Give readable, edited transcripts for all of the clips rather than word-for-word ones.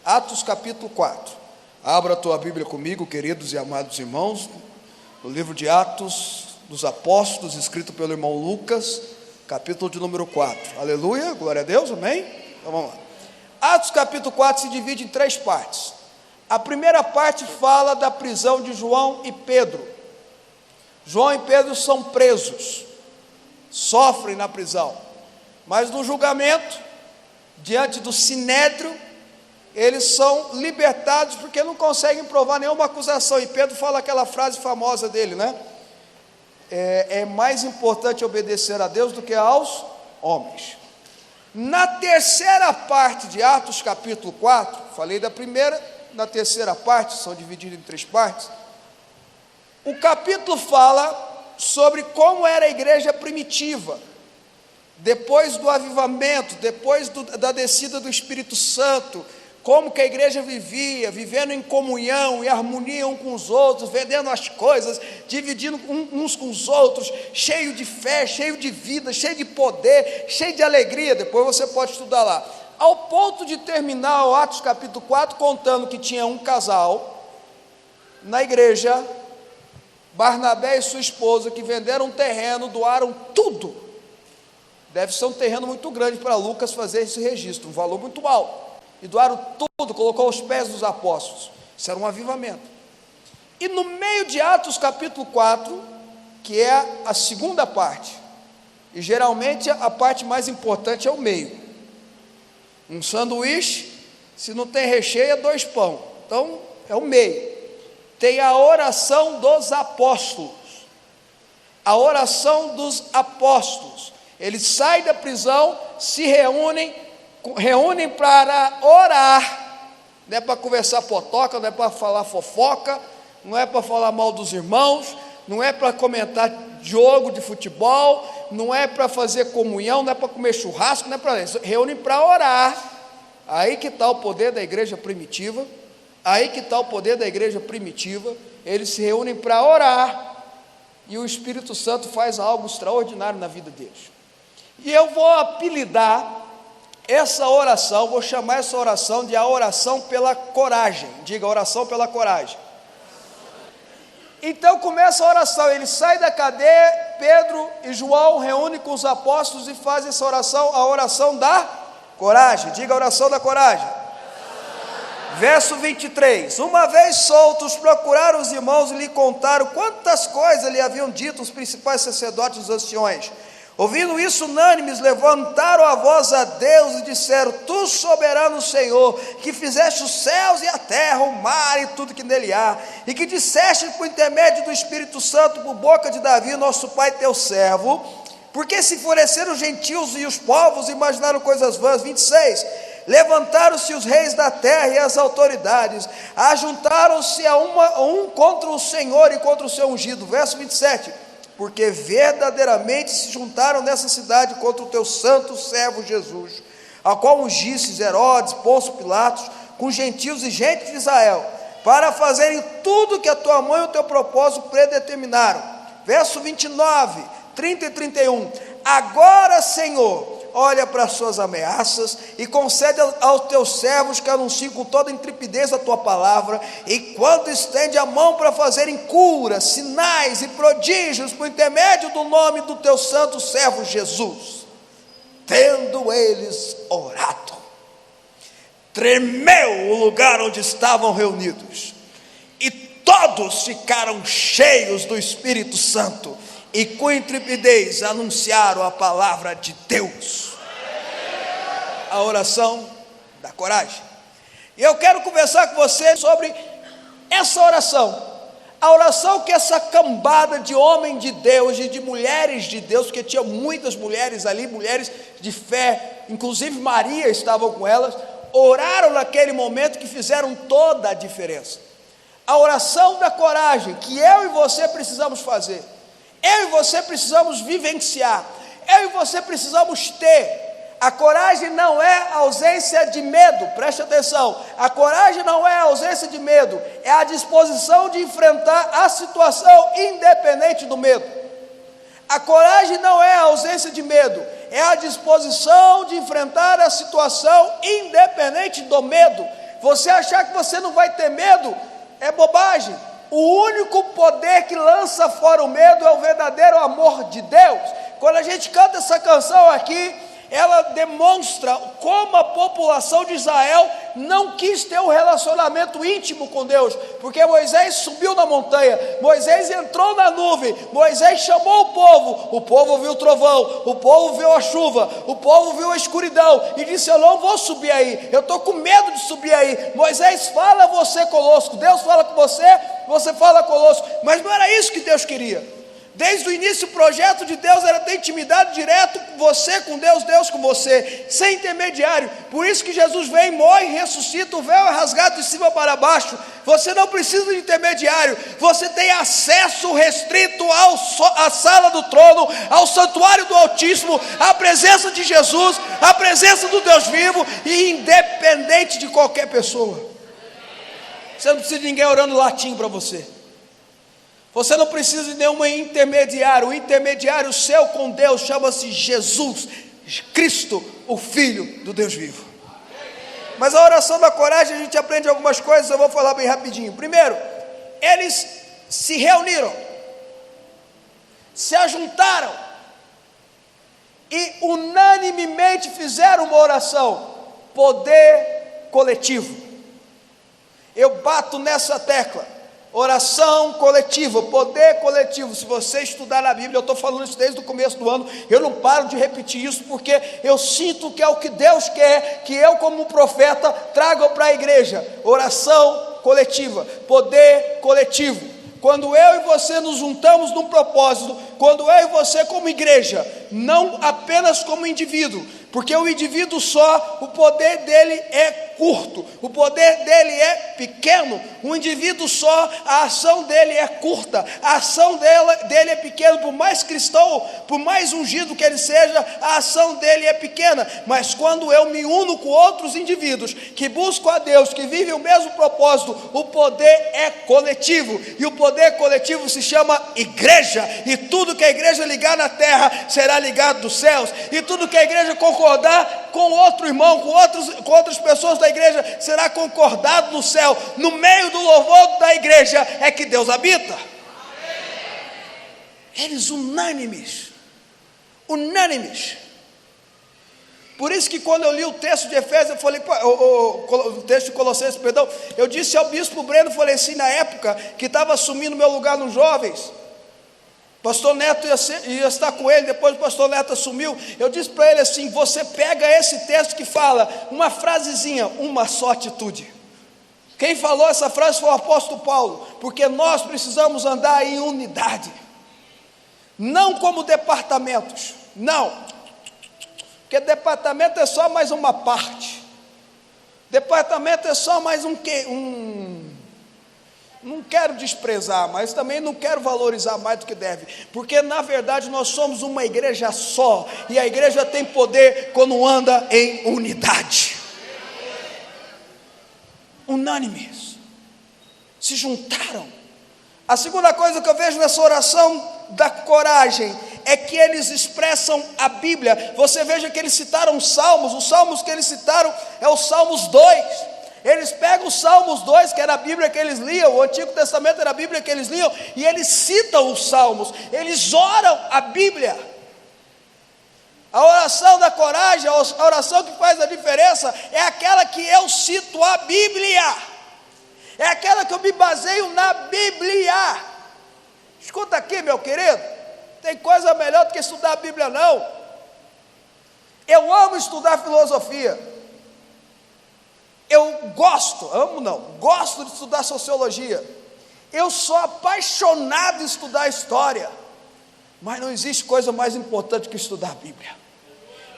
Atos capítulo 4. Abra a tua Bíblia comigo, queridos e amados irmãos, no livro de Atos dos Apóstolos, escrito pelo irmão Lucas, capítulo de número 4. Aleluia, glória a Deus, amém? Então vamos lá. Atos capítulo 4 se divide em 3 partes. A primeira parte fala da prisão de João e Pedro. João e Pedro são presos, sofrem na prisão, mas no julgamento, diante do sinédrio, eles são libertados porque não conseguem provar nenhuma acusação. E Pedro fala aquela frase famosa dele, né? É mais importante obedecer a Deus do que aos homens. Na terceira parte de Atos capítulo 4, falei da primeira, na terceira parte, são divididos em 3 partes, o capítulo fala sobre como era a igreja primitiva, depois do avivamento, depois da descida do Espírito Santo, como que a igreja vivia, vivendo em comunhão e harmonia uns com os outros, vendendo as coisas, dividindo uns com os outros, cheio de fé, cheio de vida, cheio de poder, cheio de alegria. Depois você pode estudar lá, ao ponto de terminar o Atos capítulo 4, contando que tinha um casal na igreja, Barnabé e sua esposa, que venderam um terreno, doaram tudo. Deve ser um terreno muito grande para Lucas fazer esse registro, um valor muito alto. E doaram tudo, colocou aos pés dos apóstolos. Isso era um avivamento. E no meio de Atos capítulo 4, que é a segunda parte, e geralmente a parte mais importante é o meio. Um sanduíche, se não tem recheio, é 2 pão. Então é o meio. Tem a oração dos apóstolos. A oração dos apóstolos. Eles saem da prisão, se reúnem para orar. Não é para conversar potoca, não é para falar fofoca, não é para falar mal dos irmãos, não é para comentar jogo de futebol, não é para fazer comunhão, não é para comer churrasco, não é para isso. Reúnem para orar. Aí que está o poder da igreja primitiva. Aí que está o poder da igreja primitiva. Eles se reúnem para orar, e o Espírito Santo faz algo extraordinário na vida deles. E eu vou apelidar essa oração, vou chamar essa oração de a oração pela coragem. Diga, oração pela coragem. Então começa a oração, ele sai da cadeia, Pedro e João reúnem com os apóstolos e fazem essa oração, a oração da coragem. Diga, a oração da coragem. Verso 23, uma vez soltos, procuraram os irmãos e lhe contaram quantas coisas lhe haviam dito os principais sacerdotes e os anciões. Ouvindo isso, unânimes, levantaram a voz a Deus e disseram: Tu, soberano Senhor, que fizeste os céus e a terra, o mar e tudo que nele há, e que disseste por intermédio do Espírito Santo, por boca de Davi, nosso pai, teu servo, porque se enfureceram os gentios e os povos, imaginaram coisas vãs. 26, levantaram-se os reis da terra e as autoridades, ajuntaram-se a um contra o Senhor e contra o seu ungido. Verso 27, porque verdadeiramente se juntaram nessa cidade contra o teu santo servo Jesus, ao qual ungistes Herodes, Pôncio Pilatos, com gentios e gente de Israel, para fazerem tudo que a tua mão e o teu propósito predeterminaram. Verso 29, 30 e 31, agora, Senhor, olha para as suas ameaças e concede aos teus servos que anunciam com toda intrepidez a tua palavra, e quando estende a mão para fazerem curas, sinais e prodígios por intermédio do nome do teu santo servo Jesus. Tendo eles orado, tremeu o lugar onde estavam reunidos, e todos ficaram cheios do Espírito Santo, e com intrepidez anunciaram a palavra de Deus. A oração da coragem. E eu quero conversar com você sobre essa oração. A oração que essa cambada de homens de Deus e de mulheres de Deus, porque tinha muitas mulheres ali, mulheres de fé, inclusive Maria estava com elas, oraram naquele momento, que fizeram toda a diferença. A oração da coragem, que eu e você precisamos fazer. Eu e você precisamos vivenciar. Eu e você precisamos ter. A coragem não é ausência de medo, preste atenção. A coragem não é ausência de medo, é a disposição de enfrentar a situação independente do medo. A coragem não é a ausência de medo, é a disposição de enfrentar a situação independente do medo. Você achar que você não vai ter medo é bobagem. O único poder que lança fora o medo é o verdadeiro amor de Deus. Quando a gente canta essa canção aqui, ela demonstra como a população de Israel não quis ter um relacionamento íntimo com Deus, porque Moisés subiu na montanha, Moisés entrou na nuvem, Moisés chamou o povo viu o trovão, o povo viu a chuva, o povo viu a escuridão, e disse: eu não vou subir aí, eu estou com medo de subir aí. Moisés fala você conosco, Deus fala com você, você fala conosco, mas não era isso que Deus queria. Desde o início o projeto de Deus era ter intimidade direto, você com Deus, Deus com você, sem intermediário. Por isso que Jesus vem, morre, ressuscita, o véu é rasgado de cima para baixo. Você não precisa de intermediário, você tem acesso restrito à sala do trono, ao santuário do Altíssimo, à presença de Jesus, à presença do Deus vivo, e independente de qualquer pessoa. Você não precisa de ninguém orando latim para você. Você não precisa de nenhum intermediário. O intermediário seu com Deus chama-se Jesus Cristo, o Filho do Deus vivo. Mas a oração da coragem, a gente aprende algumas coisas, eu vou falar bem rapidinho. Primeiro, eles se reuniram, se ajuntaram e unanimemente fizeram uma oração. Poder coletivo. Eu bato nessa tecla. Oração coletiva, poder coletivo. Se você estudar na Bíblia, eu estou falando isso desde o começo do ano, eu não paro de repetir isso, porque eu sinto que é o que Deus quer, que eu como profeta trago para a igreja. Oração coletiva, poder coletivo. Quando eu e você nos juntamos num propósito, quando eu e você como igreja, não apenas como indivíduo, porque o indivíduo só, o poder dele é curto, o poder dele é pequeno. O indivíduo só, a ação dele é curta, a ação dele é pequena. Por mais cristão, por mais ungido que ele seja, a ação dele é pequena. Mas quando eu me uno com outros indivíduos que buscam a Deus, que vivem o mesmo propósito, o poder é coletivo, e o poder coletivo se chama igreja. E tudo que a igreja ligar na terra será ligado dos céus, e tudo que a igreja concordar com outro irmão, com outras pessoas da igreja, será concordado no céu. No meio do louvor da igreja é que Deus habita. Eles unânimes. Por isso que quando eu li o texto de Efésios, eu falei, o texto de Colossenses, perdão, eu disse ao bispo Breno, falei assim, na época que estava assumindo meu lugar nos jovens, pastor Neto ia estar com ele, depois o pastor Neto assumiu, eu disse para ele assim: você pega esse texto que fala uma frasezinha, uma só atitude. Quem falou essa frase foi o apóstolo Paulo, porque nós precisamos andar em unidade, não como departamentos, não, porque departamento é só mais uma parte, departamento é só mais não quero desprezar, mas também não quero valorizar mais do que deve, porque na verdade nós somos uma igreja só, e a igreja tem poder quando anda em unidade. Unânimes, se juntaram. A segunda coisa que eu vejo nessa oração da coragem é que eles expressam a Bíblia. Você veja que eles citaram os salmos que eles citaram é os Salmos 2. Eles pegam os Salmos 2, que era a Bíblia que eles liam, o Antigo Testamento era a Bíblia que eles liam, e eles citam os Salmos, eles oram a Bíblia. A oração da coragem, a oração que faz a diferença, é aquela que eu cito a Bíblia, é aquela que eu me baseio na Bíblia. Escuta aqui, meu querido, tem coisa melhor do que estudar a Bíblia não. Eu amo estudar filosofia, gosto de estudar sociologia, eu sou apaixonado em estudar história, mas não existe coisa mais importante que estudar a Bíblia.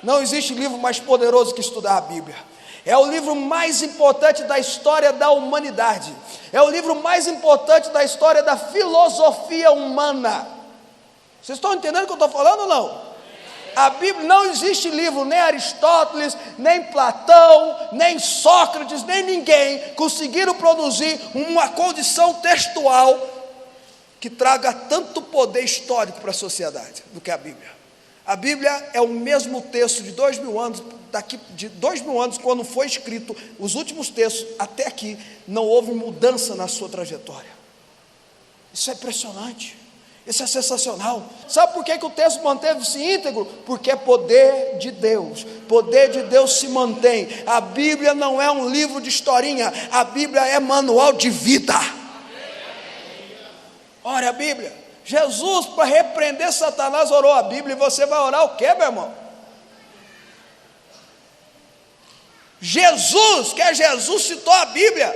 Não existe livro mais poderoso que estudar a Bíblia. É o livro mais importante da história da humanidade, é o livro mais importante da história da filosofia humana. Vocês estão entendendo o que eu estou falando ou não? A Bíblia, não existe livro, nem Aristóteles, nem Platão, nem Sócrates, nem ninguém conseguiram produzir uma condição textual que traga tanto poder histórico para a sociedade do que a Bíblia. A Bíblia é o mesmo texto de 2000 anos daqui de 2000 anos, quando foi escrito os últimos textos, até aqui, não houve mudança na sua trajetória. Isso é impressionante, isso é sensacional. Sabe por que o texto manteve-se íntegro? Porque é poder de Deus se mantém. A Bíblia não é um livro de historinha, a Bíblia é manual de vida. Ora a Bíblia, Jesus, para repreender Satanás, orou a Bíblia, e você vai orar o quê, meu irmão? Jesus citou a Bíblia,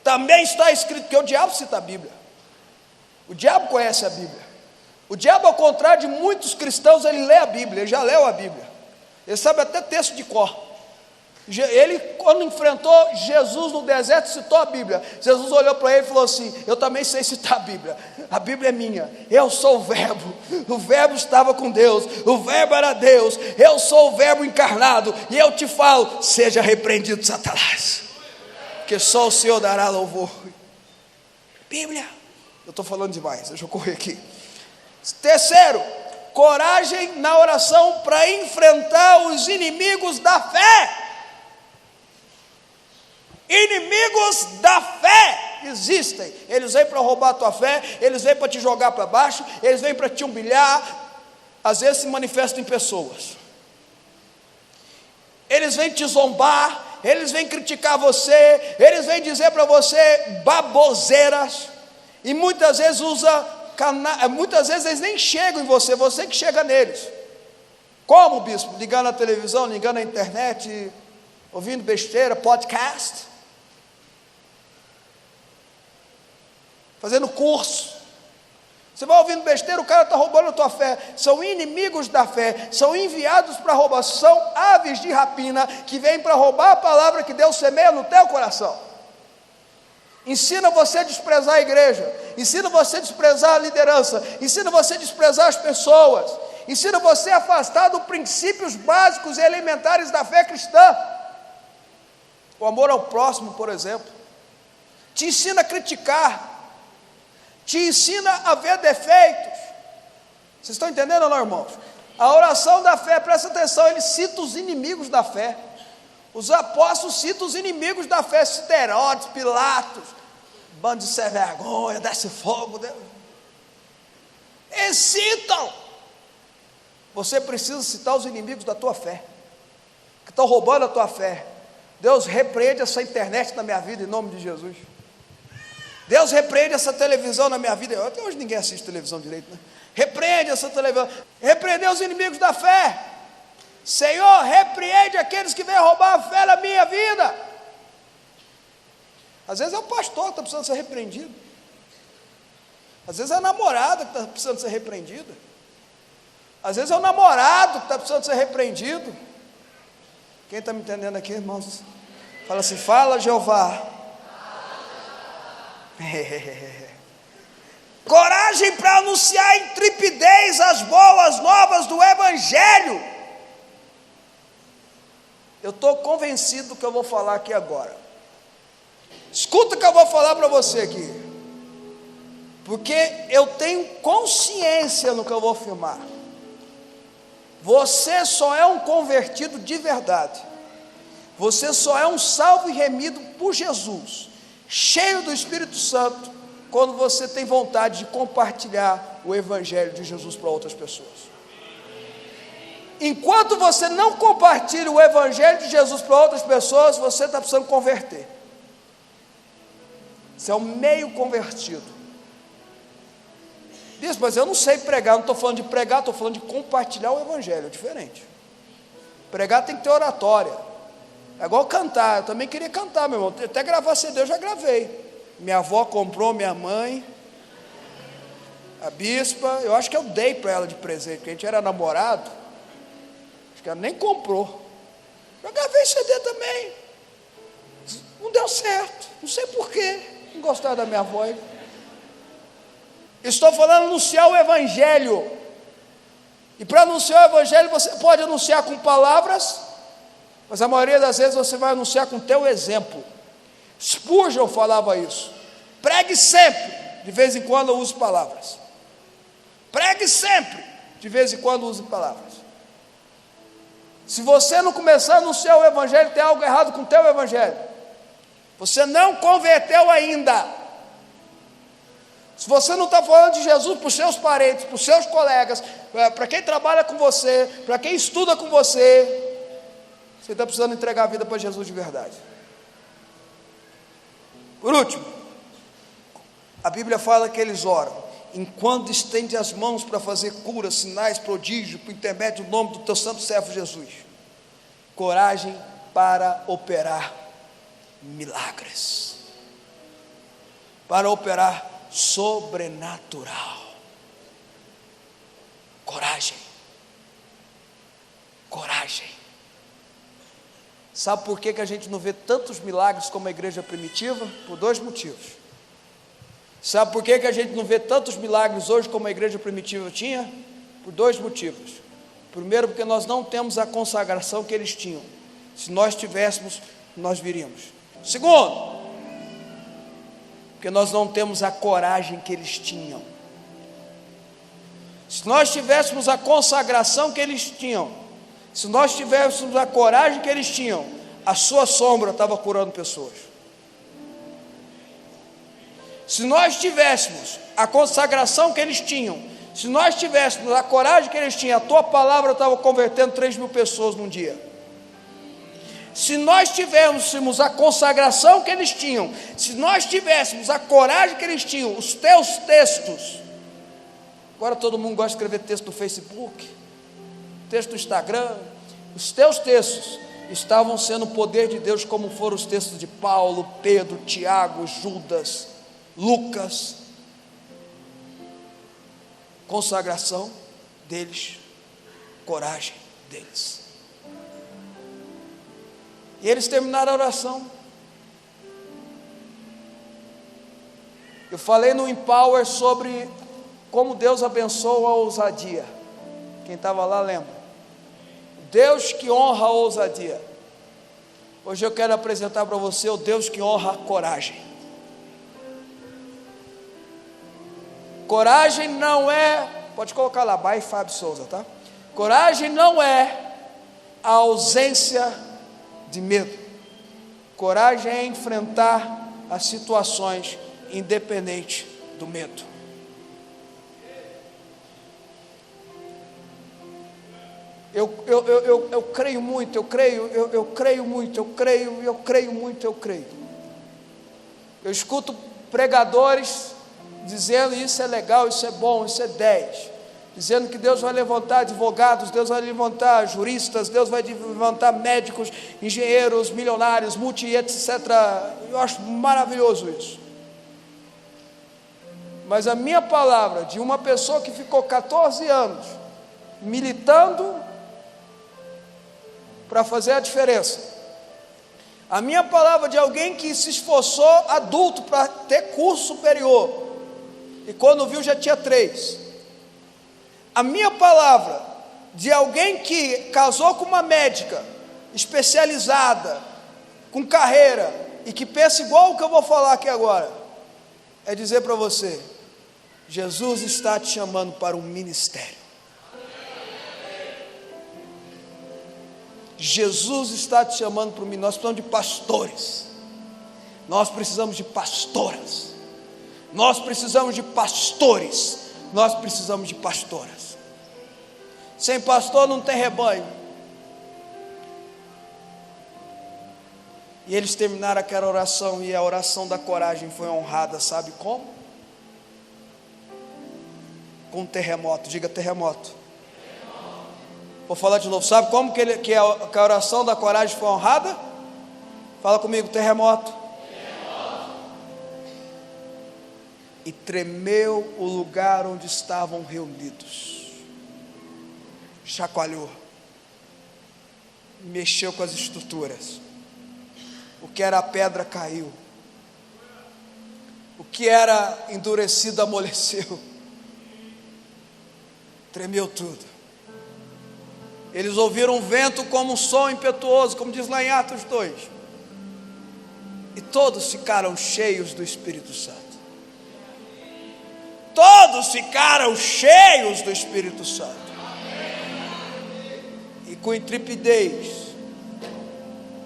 também está escrito que o diabo cita a Bíblia. O diabo conhece a Bíblia. O diabo, ao contrário de muitos cristãos, ele lê a Bíblia, ele já leu a Bíblia, ele sabe até texto de cor. Ele, quando enfrentou Jesus no deserto, citou a Bíblia. Jesus olhou para ele e falou assim: eu também sei citar a Bíblia é minha, eu sou o Verbo estava com Deus, o Verbo era Deus, eu sou o Verbo encarnado, e eu te falo: seja repreendido, Satanás, que só o Senhor dará louvor. Bíblia. Eu estou falando demais, deixa eu correr aqui. Terceiro, coragem na oração para enfrentar os inimigos da fé. Inimigos da fé existem. Eles vêm para roubar a tua fé, eles vêm para te jogar para baixo, eles vêm para te humilhar. Às vezes se manifestam em pessoas. Eles vêm te zombar, eles vêm criticar você, eles vêm dizer para você baboseiras. E muitas vezes muitas vezes eles nem chegam em você, você que chega neles. Como, bispo? Ligando na televisão, ligando na internet, ouvindo besteira, podcast, fazendo curso. Você vai ouvindo besteira, o cara está roubando a tua fé. São inimigos da fé, são enviados para roubar, são aves de rapina que vêm para roubar a palavra que Deus semeia no teu coração. Ensina você a desprezar a igreja, ensina você a desprezar a liderança, ensina você a desprezar as pessoas, ensina você a afastar dos princípios básicos e elementares da fé cristã. O amor ao próximo, por exemplo, te ensina a criticar, te ensina a ver defeitos. Vocês estão entendendo ou não, irmãos? A oração da fé, presta atenção, ele cita os inimigos da fé. Os apóstolos citam os inimigos da fé, Herodes, Pilatos, bando de sem vergonha, desce fogo. Eles citam. Você precisa citar os inimigos da tua fé, que estão roubando a tua fé. Deus repreende essa internet na minha vida em nome de Jesus. Deus repreende essa televisão na minha vida. Até hoje ninguém assiste televisão direito, né? Repreende essa televisão. Repreender os inimigos da fé. Senhor, repreende aqueles que vêm roubar a fé na minha vida. Às vezes é o pastor que está precisando ser repreendido. Às vezes é a namorada que está precisando ser repreendida. Às vezes é o namorado que está precisando ser repreendido. Quem está me entendendo aqui, irmãos? Fala assim: fala, Jeová. Coragem para anunciar em trepidez as boas novas do Evangelho. Eu estou convencido do que eu vou falar aqui agora. Escuta o que eu vou falar para você aqui, porque eu tenho consciência no que eu vou afirmar. Você só é um convertido de verdade, você só é um salvo e remido por Jesus, cheio do Espírito Santo, quando você tem vontade de compartilhar o Evangelho de Jesus para outras pessoas. Enquanto você não compartilha o Evangelho de Jesus para outras pessoas, você está precisando converter. Você é um meio convertido. Diz, mas eu não sei pregar. Não estou falando de pregar, estou falando de compartilhar o Evangelho. É diferente. Pregar tem que ter oratória. É igual cantar. Eu também queria cantar, meu irmão. Até gravar CD eu já gravei. Minha avó comprou, minha mãe, a bispa. Eu acho que eu dei para ela de presente, porque a gente era namorado. Ela nem comprou. Eu gravei CD também. Não deu certo. Não sei porquê. Não gostaram da minha voz. Estou falando anunciar o Evangelho. E para anunciar o Evangelho você pode anunciar com palavras, mas a maioria das vezes você vai anunciar com o teu exemplo. Spurgeon falava isso. Pregue sempre. De vez em quando eu uso palavras. Pregue sempre. De vez em quando eu uso palavras. Se você não começar a anunciar o evangelho, tem algo errado com o teu evangelho. Você não converteu ainda. Se você não está falando de Jesus para os seus parentes, para os seus colegas, para quem trabalha com você, para quem estuda com você, você está precisando entregar a vida para Jesus de verdade. Por último, a Bíblia fala que eles oram, enquanto estende as mãos para fazer curas, sinais, prodígios, por intermédio do nome do teu santo servo Jesus. Coragem para operar milagres, para operar sobrenatural. Coragem. Coragem. Sabe por que a gente não vê tantos milagres como a igreja primitiva? Por dois motivos. Sabe por que a gente não vê tantos milagres hoje como a igreja primitiva tinha? Por dois motivos. Primeiro, porque nós não temos a consagração que eles tinham. Se nós tivéssemos, nós viríamos. Segundo, porque nós não temos a coragem que eles tinham. Se nós tivéssemos a consagração que eles tinham, se nós tivéssemos a coragem que eles tinham, a sua sombra estava curando pessoas. Se nós tivéssemos a consagração que eles tinham, se nós tivéssemos a coragem que eles tinham, a tua palavra estava convertendo 3.000 pessoas num dia. Se nós tivéssemos a consagração que eles tinham, se nós tivéssemos a coragem que eles tinham, os teus textos, agora todo mundo gosta de escrever texto no Facebook, texto no Instagram, os teus textos estavam sendo o poder de Deus, como foram os textos de Paulo, Pedro, Tiago, Judas, Lucas. Consagração deles, coragem deles. E eles terminaram a oração. Eu falei no Empower sobre como Deus abençoa a ousadia. Quem estava lá lembra? Deus que honra a ousadia. Hoje eu quero apresentar para você o Deus que honra a coragem. Coragem não é, pode colocar lá, by Fábio Souza, tá? Coragem não é a ausência de medo. Coragem é enfrentar as situações independente do medo. Eu creio muito, eu creio muito. Eu escuto pregadores dizendo isso é legal, isso é bom, isso é 10, dizendo que Deus vai levantar advogados, Deus vai levantar juristas, Deus vai levantar médicos, engenheiros, milionários, etc. Eu acho maravilhoso isso. Mas a minha palavra de uma pessoa que ficou 14 anos militando para fazer a diferença, a minha palavra de alguém que se esforçou adulto para ter curso superior, e quando viu já tinha 3. A minha palavra de alguém que casou com uma médica especializada, com carreira, e que pensa igual o que eu vou falar aqui agora, é dizer para você: Jesus está te chamando para um ministério. Jesus está te chamando para um ministério. Nós precisamos de pastores, nós precisamos de pastoras, nós precisamos de pastores, nós precisamos de pastoras. Sem pastor não tem rebanho. E eles terminaram aquela oração, e a oração da coragem foi honrada, sabe como? Com um terremoto. Diga terremoto. Vou falar de novo. Sabe como que a oração da coragem foi honrada? Fala comigo, terremoto. E tremeu o lugar onde estavam reunidos. Chacoalhou. Mexeu com as estruturas. O que era pedra caiu. O que era endurecido amoleceu. Tremeu tudo. Eles ouviram um vento como um som impetuoso, como diz lá em Atos 2. E todos ficaram cheios do Espírito Santo. Todos ficaram cheios do Espírito Santo. E e com intrepidez.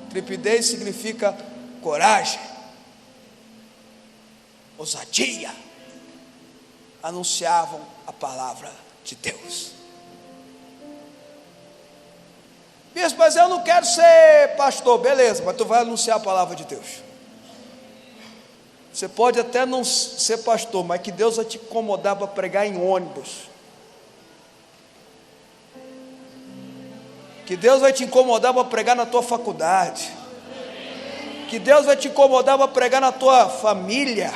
Intrepidez significa coragem, ousadia, anunciavam a palavra de Deus. Bispo, mas eu não quero ser pastor. Beleza, mas tu vai anunciar a palavra de Deus. Você pode até não ser pastor, mas que Deus vai te incomodar para pregar em ônibus. Que Deus vai te incomodar para pregar na tua faculdade. Que Deus vai te incomodar para pregar na tua família.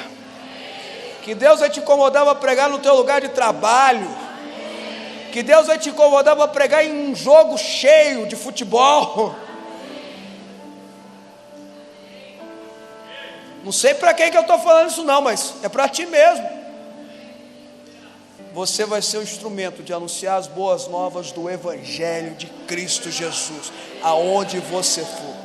Que Deus vai te incomodar para pregar no teu lugar de trabalho. Que Deus vai te incomodar para pregar em um jogo cheio de futebol. Não sei para quem que eu estou falando isso não, mas é para ti mesmo. Você vai ser o instrumento de anunciar as boas novas do Evangelho de Cristo Jesus, aonde você for.